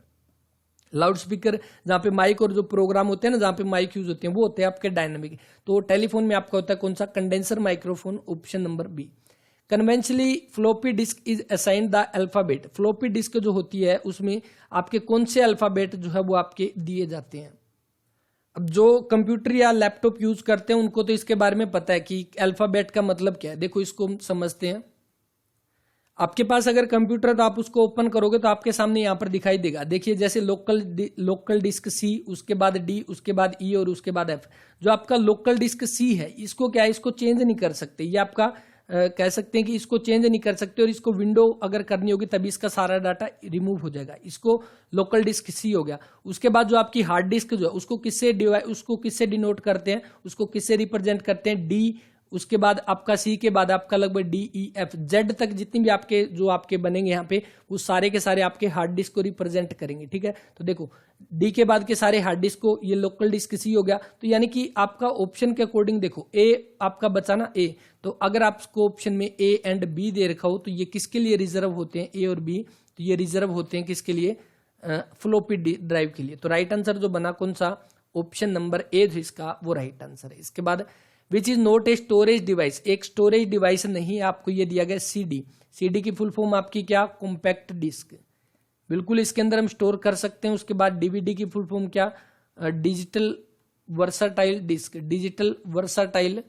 लाउड स्पीकर जहां पे माइक और जो प्रोग्राम होते हैं ना, जहां पे माइक यूज होते हैं वो होते हैं आपके डायनामिक। तो टेलीफोन में आपका होता है कौन सा, condenser microphone, option number B. Conventionally floppy disk is assigned the alphabet, floppy disk जो होती है उसमें आपके कौन से अल्फाबेट जो है वो आपके दिए जाते हैं। अब जो कंप्यूटर या लैपटॉप यूज करते हैं उनको तो इसके बारे में पता है कि अल्फाबेट का मतलब क्या है। देखो इसको हम समझते हैं। आपके पास अगर कंप्यूटर है तो आप उसको ओपन करोगे तो आपके सामने यहां पर दिखाई देगा, देखिए जैसे लोकल डिस्क सी, उसके बाद डी, उसके बाद ई और उसके बाद एफ। जो आपका लोकल डिस्क सी है इसको क्या है, इसको चेंज नहीं कर सकते, ये आपका कह सकते हैं कि इसको चेंज नहीं कर सकते, और इसको विंडो अगर करनी होगी तभी इसका सारा डाटा रिमूव हो जाएगा। इसको लोकल डिस्क सी हो गया। उसके बाद जो आपकी हार्ड डिस्क जो है उसको किससे डिनोट करते हैं, उसको किससे रिप्रेजेंट करते हैं, डी, उसके बाद आपका सी के बाद आपका लगभग डी ई एफ जेड तक जितनी भी आपके जो आपके बनेंगे यहाँ पे वो सारे के सारे आपके हार्ड डिस्क को रिप्रेजेंट करेंगे। ठीक है, तो देखो डी के बाद के सारे हार्ड डिस्क को, ये लोकल डिस्क सी हो गया। तो यानी कि आपका ऑप्शन के अकॉर्डिंग देखो ए आपका बचा ना ए, तो अगर आपको ऑप्शन में ए एंड बी दे रखा हो तो ये किसके लिए रिजर्व होते हैं, ए और बी, तो ये रिजर्व होते हैं किसके लिए, फ्लोपी ड्राइव के लिए। तो राइट आंसर जो बना कौन सा, ऑप्शन नंबर ए जो इसका वो राइट आंसर है। इसके बाद which is not a storage device, एक स्टोरेज डिवाइस नहीं है, आपको ये दिया गया सीडी। सीडी की फुल फॉर्म आपकी क्या, कॉम्पैक्ट डिस्क, बिल्कुल इसके अंदर हम स्टोर कर सकते हैं। उसके बाद डीवीडी की फुल फॉर्म क्या, digital versatile disc, digital versatile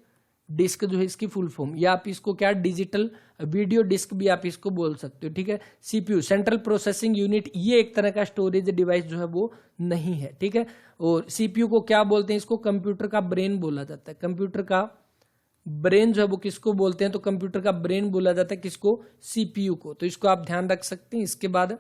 disc जो है इसकी फुल फॉर्म, या आप इसको क्या डिजिटल वीडियो डिस्क भी आप इसको बोल सकते हो। ठीक है, सीपीयू सेंट्रल प्रोसेसिंग यूनिट, ये एक तरह का स्टोरेज डिवाइस जो है वो नहीं है। ठीक है, और सीपीयू को क्या बोलते हैं, इसको कंप्यूटर का ब्रेन बोला जाता है। कंप्यूटर का ब्रेन जो है वो किसको बोलते हैं, तो कंप्यूटर का ब्रेन बोला जाता है किसको, सीपीयू को। तो इसको आप ध्यान रख सकते हैं। इसके बाद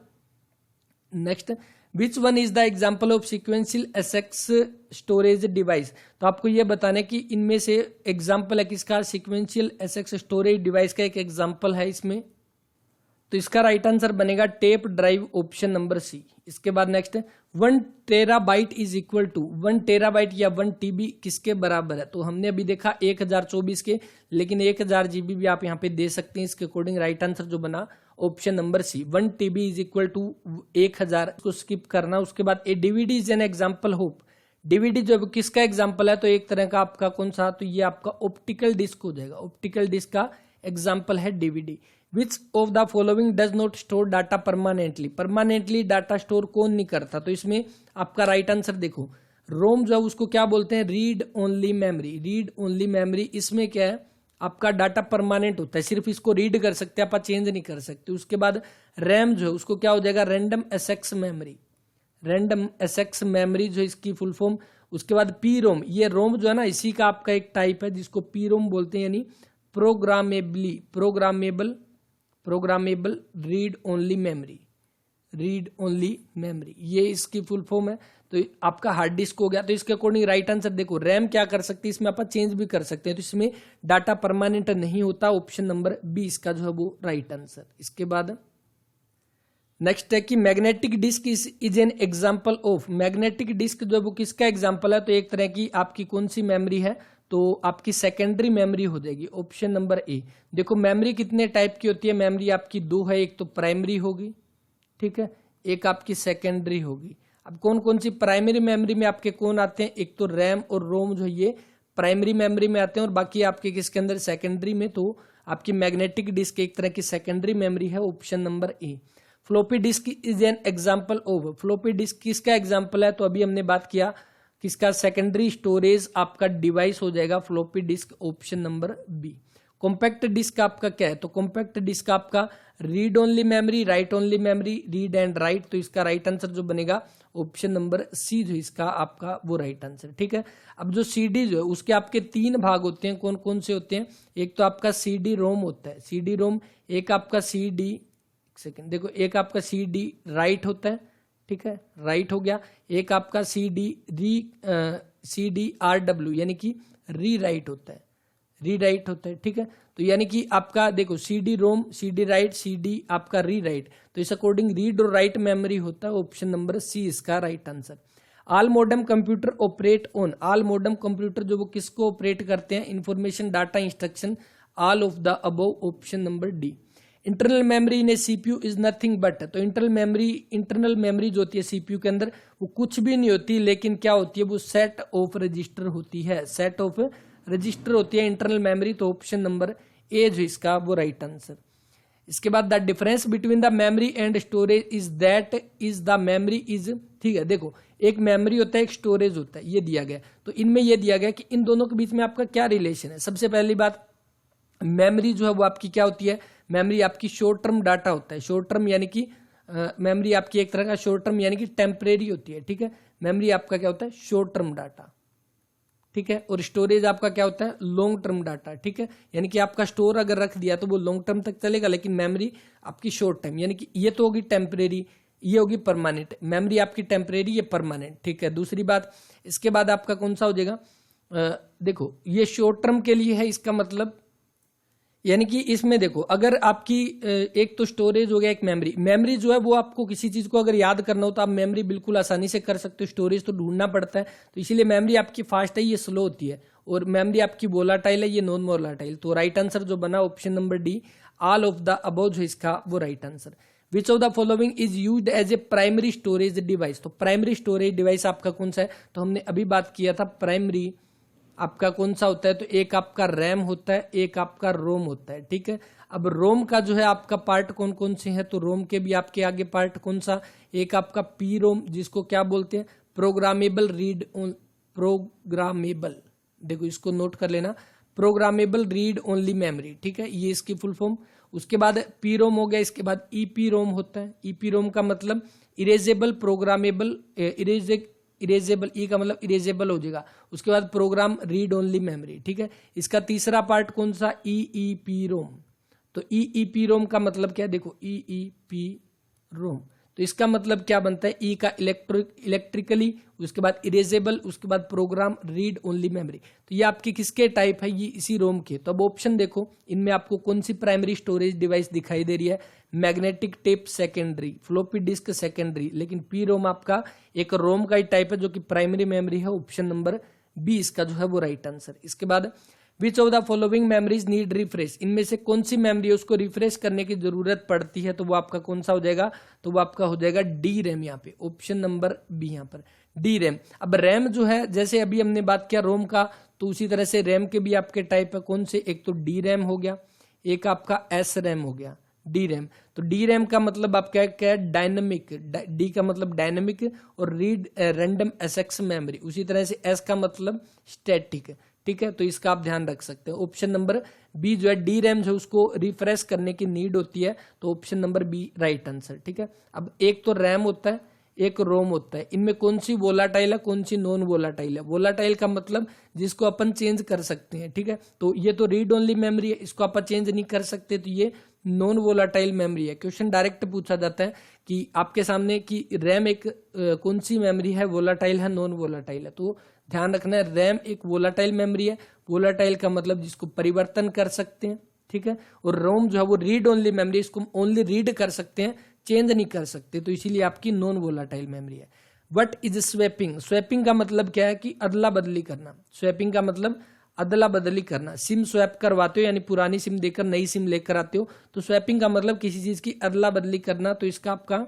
next, which one is the example of sequential SX storage device, तो आपको यह बताना है कि इनमें से एग्जाम्पल है किसका, सिक्वेंशियल एसएक्स स्टोरेज डिवाइस का एक एग्जाम्पल है इसमें। तो इसका राइट आंसर बनेगा tape drive, option number C. इसके बाद next, 1 terabyte is equal to, 1 terabyte या 1 टीबी किसके बराबर है, तो हमने अभी देखा 1024 के, लेकिन 1000 जीबी भी आप यहाँ पे दे सकते हैं। इसके अकॉर्डिंग राइट आंसर जो बना option number C, 1 TB is equal to 1000 को स्किप करना। उसके बाद a DVD is an example hope, DVD जो किसका एग्जाम्पल है, तो एक तरह का आपका कौन सा, तो ये आपका ऑप्टिकल डिस्क हो जाएगा, ऑप्टिकल डिस्क का एग्जाम्पल है DVD. Which of the following does not store data permanently, permanently data store कौन नहीं करता, तो इसमें आपका राइट आंसर देखो, रोम जो है उसको क्या बोलते हैं, read only memory, read only memory. इसमें क्या है, आपका डाटा परमानेंट होता है, सिर्फ इसको रीड कर सकते हैं, आप चेंज नहीं कर सकते। उसके बाद रैम जो है उसको क्या हो जाएगा, random access memory, random access memory जो इसकी फुल फॉर्म। उसके बाद पी रोम, ये रोम जो है ना इसी का आपका एक टाइप है जिसको पी रोम बोलते हैं, यानी programmable read only memory, read only memory, ये इसकी फुल फॉर्म है। तो आपका हार्ड डिस्क हो गया। तो इसके अकॉर्डिंग राइट आंसर देखो, रैम क्या कर सकती है, इसमें आप चेंज भी कर सकते हैं, तो इसमें डाटा परमानेंट नहीं होता, ऑप्शन नंबर बी इसका जो है वो राइट आंसर। इसके बाद नेक्स्ट है कि magnetic disk is an example of, magnetic disk जो है वो किसका एग्जाम्पल है, तो एक तरह की आपकी कौन सी मेमोरी है, तो आपकी सेकेंडरी मेमोरी हो जाएगी, ऑप्शन नंबर ए। देखो मेमोरी कितने टाइप की होती है, मेमोरी आपकी दो है, एक तो प्राइमरी होगी, ठीक है, एक आपकी सेकेंडरी होगी। अब कौन कौन सी प्राइमरी मेमोरी में आपके कौन आते हैं, एक तो रैम और रोम जो ये प्राइमरी मेमोरी में आते हैं, और बाकी आपके किसके अंदर, सेकेंडरी में। तो आपकी मैग्नेटिक डिस्क एक तरह की सेकेंडरी मेमोरी है, option number A. Floppy disk is an example of, floppy disk किसका एग्जाम्पल है, तो अभी हमने बात किया किसका, सेकेंडरी स्टोरेज आपका डिवाइस हो जाएगा floppy disk, option number B. Compact disk आपका क्या है, तो कॉम्पैक्ट डिस्क आपका read only memory, write only memory, read and write, तो इसका राइट आंसर जो बनेगा ऑप्शन नंबर सी जो इसका आपका वो राइट आंसर। ठीक है, अब जो सीडी जो है उसके आपके 3 भाग होते हैं, कौन कौन से होते हैं, एक तो आपका सीडी रोम होता है, सीडी रोम, एक आपका सीडी, सेकंड देखो, एक आपका सीडी राइट होता है, ठीक है, राइट हो गया, एक आपका सीडी आरडब्ल्यू यानी कि री राइट होता है, री राइट होता है। ठीक है, तो यानी कि आपका देखो CD ROM, CD right, CD आपका री राइट, तो इस अकॉर्डिंग रीड और राइट मेमोरी होता है, ऑप्शन नंबर सी इसका right answer. All modern computer operate on, all modern computer जो वो किसको ऑपरेट करते हैं, information data instruction, all of the above, option number D. Internal memory in A CPU is nothing but, तो internal memory जो होती है CPU के अंदर वो कुछ भी नहीं होती, लेकिन क्या होती है, वो सेट ऑफ रजिस्टर होती है, सेट ऑफ रजिस्टर होती है इंटरनल मेमोरी, तो ऑप्शन नंबर ए जो इसका वो राइट आंसर। इसके बाद the difference between the memory and storage is that is the memory is, ठीक है, देखो एक मेमोरी होता है, एक स्टोरेज होता है, ये दिया गया, तो इनमें ये दिया गया कि इन दोनों के बीच में आपका क्या रिलेशन है। सबसे पहली बात, मेमोरी जो है वो आपकी क्या होती है, मेमोरी आपकी शॉर्ट टर्म डाटा होता है, शॉर्ट टर्म यानी कि मेमोरी आपकी एक तरह का शॉर्ट टर्म यानी कि टेम्परेरी होती है। ठीक है, मेमोरी आपका क्या होता है, शॉर्ट टर्म डाटा, ठीक है, और स्टोरेज आपका क्या होता है, लॉन्ग टर्म डाटा। ठीक है, यानी कि आपका स्टोर अगर रख दिया तो वो लॉन्ग टर्म तक चलेगा, लेकिन मेमोरी आपकी शॉर्ट टर्म, यानी कि ये तो होगी टेम्परेरी, ये होगी परमानेंट, मेमोरी आपकी टेम्परेरी, ये परमानेंट। ठीक है, दूसरी बात, इसके बाद आपका कौन सा हो जाएगा, देखो ये शॉर्ट टर्म के लिए है, इसका मतलब यानी कि इसमें देखो अगर आपकी एक तो स्टोरेज हो गया, एक मेमोरी। मेमोरी जो है वो आपको किसी चीज को अगर याद करना हो तो आप मेमोरी बिल्कुल आसानी से कर सकते हो, स्टोरेज तो ढूंढना पड़ता है। तो इसीलिए मेमोरी आपकी फास्ट है, ये स्लो होती है, और मेमोरी आपकी वोलाटाइल है, ये नॉन वोलाटाइल। तो राइट आंसर जो बना option number D, all of the above जो इसका वो right answer. Which of the following is used as a primary storage device. तो प्राइमरी स्टोरेज डिवाइस आपका कौन सा है, तो हमने अभी बात किया था प्राइमरी आपका कौन सा होता है, तो एक आपका रैम होता है, एक आपका रोम होता है, ठीक है। अब रोम का जो है आपका पार्ट कौन कौन से हैं, तो रोम के भी आपके आगे पार्ट कौन सा, एक आपका पी रोम जिसको क्या बोलते हैं, प्रोग्रामेबल रीड प्रोग्रामेबल, देखो इसको नोट कर लेना, प्रोग्रामेबल रीड ओनली मेमोरी, ठीक है, ये इसकी फुल फॉर्म। उसके बाद पी रोम हो गया, इसके बाद ईपी रोम होता है। ईपी रोम का मतलब इरेजेबल प्रोग्रामेबल, इरेजेबल, ई का मतलब इरेजेबल हो जाएगा। उसके बाद प्रोग्राम रीड ओनली मेमोरी, ठीक है। इसका तीसरा पार्ट कौन सा, ईईपी रोम। तो ईईपी रोम का मतलब क्या है, देखो ईईपी रोम, तो इसका मतलब क्या बनता है, ई का इलेक्ट्रिकली, उसके बाद इरेजेबल, उसके बाद प्रोग्राम रीड ओनली मेमोरी। तो ये आपके किसके टाइप है, ये इसी रोम के। तो अब ऑप्शन देखो, इनमें आपको कौन सी प्राइमरी स्टोरेज डिवाइस दिखाई दे रही है, magnetic tape secondary, floppy disk secondary, लेकिन पी रोम आपका एक रोम का ही टाइप है जो कि प्राइमरी मेमोरी है। ऑप्शन नंबर बी इसका जो है वो राइट आंसर। इसके बाद which of the following memories need refresh, इनमें से कौन सी मेमोरी है उसको रिफ्रेश करने की जरूरत पड़ती है, तो वो आपका कौन सा हो जाएगा, तो वो आपका हो जाएगा डी रैम, यहाँ पे ऑप्शन नंबर बी, यहाँ पर डी रैम। अब रैम जो है जैसे अभी हमने बात किया रोम का, तो उसी तरह से रैम के भी आपके टाइप है कौन से, एक तो डी रैम हो गया, एक आपका एस रैम हो गया, डी रैम। तो डी रैम का मतलब आप क्या है, डायनेमिक, डी का मतलब डायनेमिक, और रीड रैंडम एसेक्स मेमोरी। उसी तरह से एस का मतलब स्टैटिक, ठीक है। तो इसका आप ध्यान रख सकते हैं। ऑप्शन नंबर बी जो है डी रैम जो उसको रिफ्रेश करने की नीड होती है, तो option number B right answer, ठीक है। अब एक तो रैम होता है, एक रोम होता है, इनमें कौन सी वोलाटाइल है, कौन सी नॉन वोलाटाइल है। वोलाटाइल का मतलब जिसको अपन चेंज कर सकते हैं, ठीक है। तो ये तो रीड ओनली मेमोरी है, इसको अपन चेंज नहीं कर सकते, तो ये नॉन वोलाटाइल मेमोरी है। क्वेश्चन डायरेक्ट पूछा जाता है कि आपके सामने कि रैम एक कौन सी मेमोरी है, वोलाटाइल है, नॉन वोलाटाइल है। तो ध्यान रखना है, रैम एक वोलाटाइल मेमोरी है, वोलाटाइल का मतलब जिसको परिवर्तन कर सकते हैं, ठीक है। और रोम जो है वो रीड ओनली मेमोरी, इसको ओनली रीड कर सकते हैं, चेंज नहीं कर सकते, तो इसीलिए आपकी नॉन वोलाटाइल मेमोरी है। व्हाट इज स्वैपिंग, स्वैपिंग का मतलब क्या है कि अदला बदली करना। स्वैपिंग का मतलब अदला बदली करना, सिम स्वैप करवाते हो यानी पुरानी सिम देकर नई सिम लेकर आते हो, तो स्वैपिंग का मतलब किसी चीज की अदला बदली करना। तो इसका आपका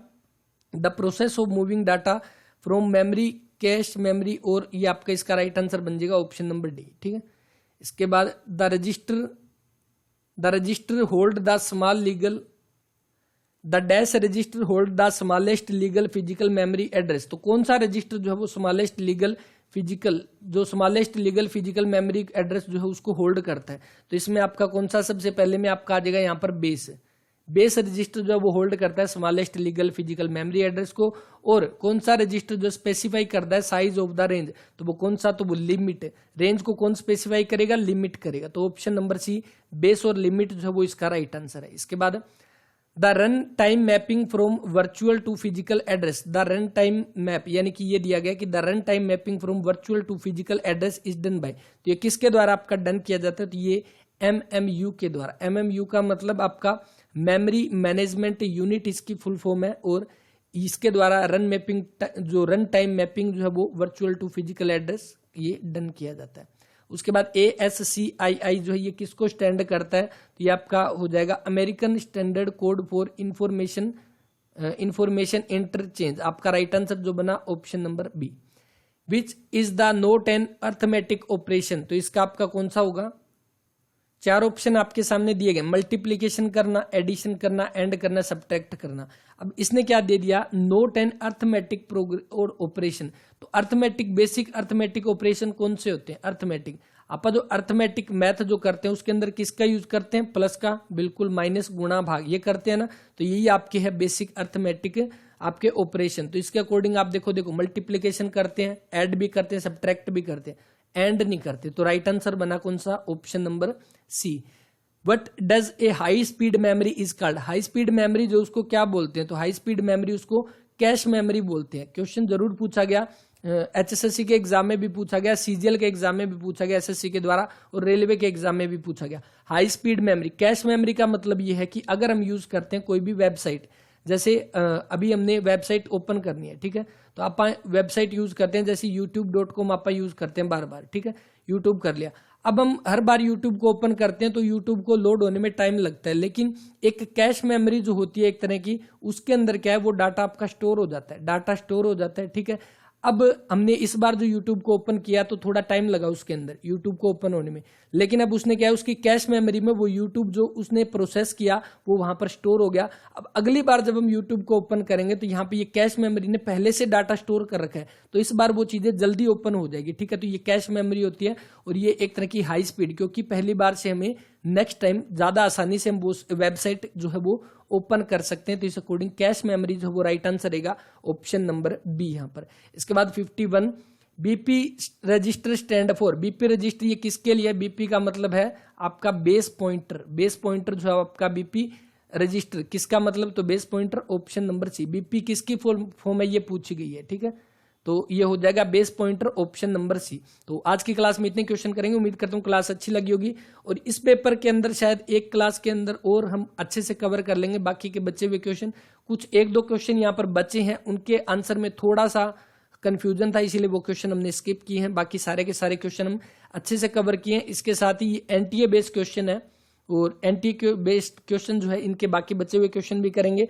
the process of moving data from memory, cache memory, और ये आपका इसका राइट आंसर बन जाएगा ऑप्शन नंबर डी, ठीक है। इसके बाद the register hold the small legal, the dash register hold the smallest legal physical memory address. तो कौन सा रजिस्टर जो है वो स्मॉलेस्ट लीगल फिजिकल, जो smallest legal physical memory address जो है उसको होल्ड करता है। तो इसमें आपका कौन सा, सबसे पहले में आपका आ जाएगा यहाँ पर बेस, बेस रजिस्टर जो है वो होल्ड करता है smallest legal physical memory address को। और कौन सा रजिस्टर जो स्पेसिफाई करता है साइज ऑफ द रेंज, तो वो कौन सा, तो वो लिमिट, रेंज को कौन स्पेसिफाई करेगा, लिमिट करेगा। तो ऑप्शन नंबर सी, बेस और लिमिट जो है वो इसका राइट आंसर है। इसके बाद the run time mapping from virtual to physical address, the run time map, यानी कि ये दिया गया कि the run time mapping from virtual to physical address is done by, तो ये किसके द्वारा आपका डन किया जाता है, तो ये MMU के द्वारा। MMU का मतलब आपका मेमोरी मैनेजमेंट यूनिट इसकी फुल फॉर्म है, और इसके द्वारा रन मैपिंग, जो रन टाइम मैपिंग जो है वो वर्चुअल टू फिजिकल एड्रेस ये डन किया जाता है। उसके बाद ASCII जो है ये किसको स्टैंड करता है, तो ये आपका हो जाएगा American standard code for information interchange. आपका राइट आंसर जो बना option number B. Which is the not an arithmetic operation, तो इसका आपका कौन सा होगा, चार ऑप्शन आपके सामने दिए गए, मल्टीप्लीकेशन करना, एडिशन करना, एंड करना, सब्ट्रैक्ट करना। अब इसने क्या दे दिया, नोट एंड अर्थमेटिक और ऑपरेशन। तो अर्थमेटिक, बेसिक अर्थमेटिक ऑपरेशन कौन से होते हैं, अर्थमेटिक, आप जो अर्थमेटिक मैथ जो करते हैं उसके अंदर किसका यूज करते हैं, प्लस का, बिल्कुल, माइनस, गुणा, भाग, ये करते हैं ना। तो यही आपके है बेसिक अर्थमेटिक आपके ऑपरेशन। तो इसके अकॉर्डिंग आप देखो मल्टीप्लीकेशन करते हैं, ऐड भी करते हैं, सब्ट्रैक्ट भी करते हैं, एंड नहीं करते। तो राइट आंसर बना कौन सा, option number C. What does a high speed memory is called, high speed memory जो उसको क्या बोलते हैं, तो हाई स्पीड मेमोरी उसको कैश मेमोरी बोलते हैं। क्वेश्चन जरूर पूछा गया HSSC के एग्जाम में भी पूछा गया, CGL के एग्जाम में भी पूछा गया SSC के द्वारा, और रेलवे के एग्जाम में भी पूछा गया। High speed memory, cache memory का मतलब ये है कि अगर हम यूज करते हैं कोई भी वेबसाइट, जैसे अभी हमने वेबसाइट ओपन करनी है, ठीक है, तो आप वेबसाइट यूज करते हैं, जैसे youtube.com आप यूज करते हैं बार बार, ठीक है, यूट्यूब कर लिया। अब हम हर बार यूट्यूब को ओपन करते हैं तो यूट्यूब को लोड होने में टाइम लगता है, लेकिन एक कैश मेमोरी जो होती है एक तरह की, उसके अंदर क्या है, वो डाटा आपका स्टोर हो जाता है, डाटा स्टोर हो जाता है, ठीक है। अब हमने इस बार जो YouTube को ओपन किया तो थोड़ा टाइम लगा उसके अंदर YouTube को ओपन होने में, लेकिन अब उसने क्या है, उसकी कैश मेमोरी में वो YouTube जो उसने प्रोसेस किया वो वहां पर स्टोर हो गया। अब अगली बार जब हम YouTube को ओपन करेंगे तो यहाँ पे ये कैश मेमोरी ने पहले से डाटा स्टोर कर रखा है, तो इस बार वो चीजें जल्दी ओपन हो जाएगी, ठीक है। तो ये कैश मेमोरी होती है, और ये एक तरह की हाई स्पीड, क्योंकि पहली बार से हमें नेक्स्ट टाइम ज्यादा आसानी से हम वो वेबसाइट जो है वो ओपन कर सकते हैं। तो इस अकॉर्डिंग कैश मेमोरी जो वो राइट आंसर रहेगा ऑप्शन नंबर बी यहाँ पर। इसके बाद 51 BP register stand for, BP register ये किसके लिए? बीपी का मतलब है आपका बेस पॉइंटर, बेस पॉइंटर जो है आपका बीपी रजिस्टर किसका मतलब? तो base pointer, option number C. BP किसकी फॉर्म है ये पूछी गई है, ठीक है, तो ये हो जाएगा base pointer, option number C. तो आज की क्लास में इतने क्वेश्चन करेंगे, उम्मीद करता हूँ क्लास अच्छी लगी होगी, और इस पेपर के अंदर शायद एक क्लास के अंदर और हम अच्छे से कवर कर लेंगे बाकी के बचे हुए क्वेश्चन। कुछ एक दो क्वेश्चन यहाँ पर बचे हैं, उनके आंसर में थोड़ा सा कंफ्यूजन था, इसीलिए वो क्वेश्चन हमने स्किप किए हैं, बाकी सारे के सारे क्वेश्चन हम अच्छे से कवर किए हैं। इसके साथ ही एनटीए बेस्ड क्वेश्चन है, और एनटीए बेस्ड क्वेश्चन जो है इनके बाकी बचे हुए क्वेश्चन भी करेंगे।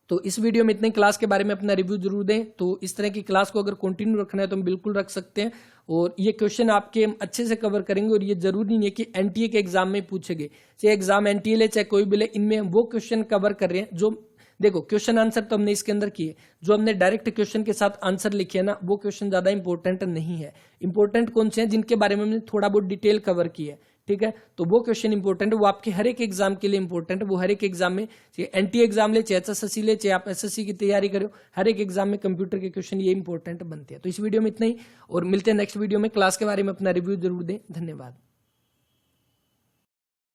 तो इस वीडियो में इतने क्लास के बारे में अपना रिव्यू जरूर दें। तो इस तरह की क्लास को अगर कंटिन्यू रखना है तो हम बिल्कुल रख सकते हैं, और ये क्वेश्चन आपके हम अच्छे से कवर करेंगे, और ये जरूरी नहीं है कि एनटीए के एग्जाम में पूछे गए, चाहे एग्जाम एनटीए ले चाहे कोई भी ले, इनमें हम वो क्वेश्चन कवर कर रहे हैं जो, देखो क्वेश्चन आंसर तो हमने इसके अंदर किए, जो हमने डायरेक्ट क्वेश्चन के साथ आंसर लिखे है ना, वो क्वेश्चन ज्यादा इंपॉर्टेंट नहीं है। इंपॉर्टेंट कौन से हैं? जिनके बारे में हमने थोड़ा बहुत डिटेल कवर किया है, ठीक है, तो वो क्वेश्चन इंपॉर्टेंट है, वो आपके हर एक एग्जाम के लिए इंपॉर्टेंट है। वो हर एक एग्जाम में, चाहे एनटीए एग्जाम ले, चाहे एचएसएससी ले, चाहे आप एसएससी की तैयारी करो, हर एक एग्जाम में कंप्यूटर के क्वेश्चन ये इंपॉर्टेंट बनते हैं। तो इस वीडियो में इतना ही, और मिलते हैं नेक्स्ट वीडियो में। क्लास के बारे में अपना रिव्यू जरूर दें। धन्यवाद।